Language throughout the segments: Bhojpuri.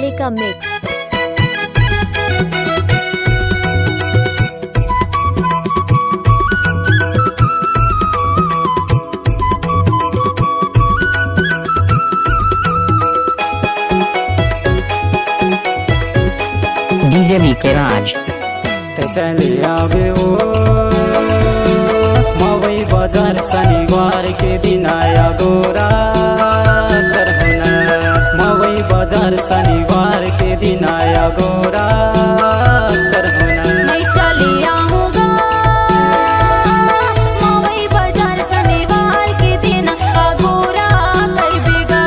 वाले का मिक्स। डीजे वीके राज चले आवे ओ मवई बाजार शनिवार के दिन आया गोरा करहना। मवई बाजार शनिवार के दिन आया गोरा करहना। मैं चली आऊँगा मवई बाजार शनिवार के दिन गोरा करबेगा।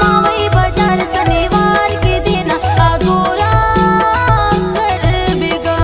मवई बाजार शनिवार के दिन गोरा करबेगा।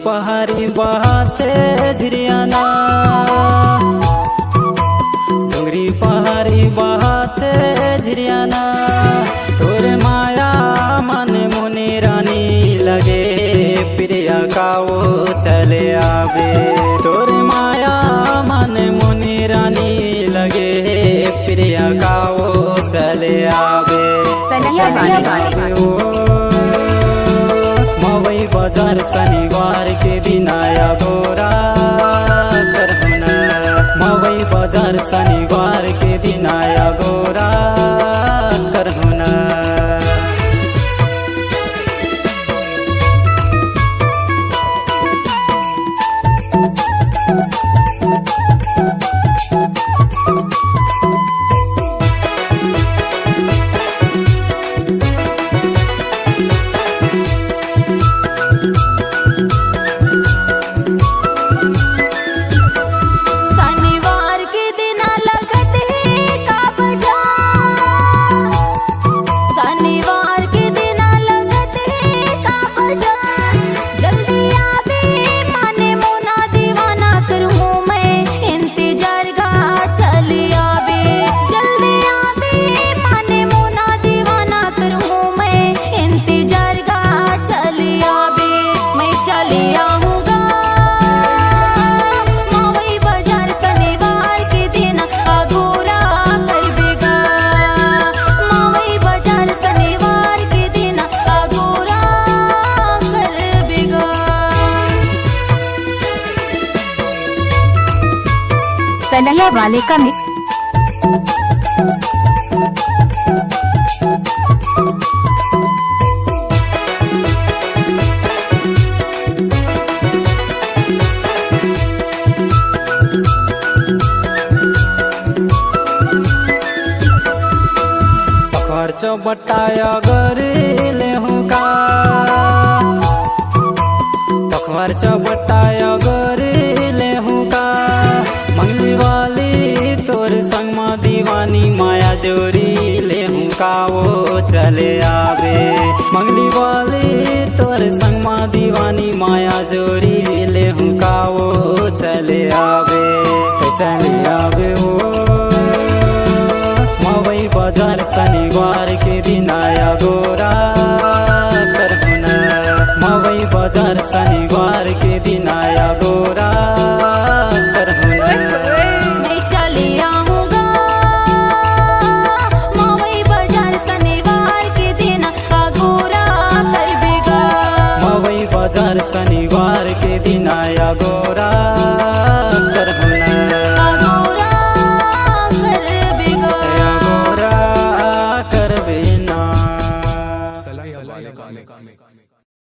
पहाड़ी बहाते झरियाना। डोंगरी पहाड़ी बहाते झरियाना। तोरे माया मन मुनि रानी लगे प्रिया का वो चले आवे। तोरे माया मन मुनि रानी लगे प्रिया का वो चले आवे। मवई बाजार शनिवार के दिन आया गोरा करहना। मवई बाजार शनिवार के दिन आया गोरा करहना। सनैया वाले का मिक्स। खर्च बटाया गरे हूँ का। खर्च बटाया गरे हूँ का। मंगली वाली तोर संग में दीवानी माया जोरी ले हूँ का वो चले आवे। मंगली वाली तोर संग में दीवानी माया जोरी ले हूँ का वो चले आवे। तो चले आवे वो मवई बाजार शनिवार के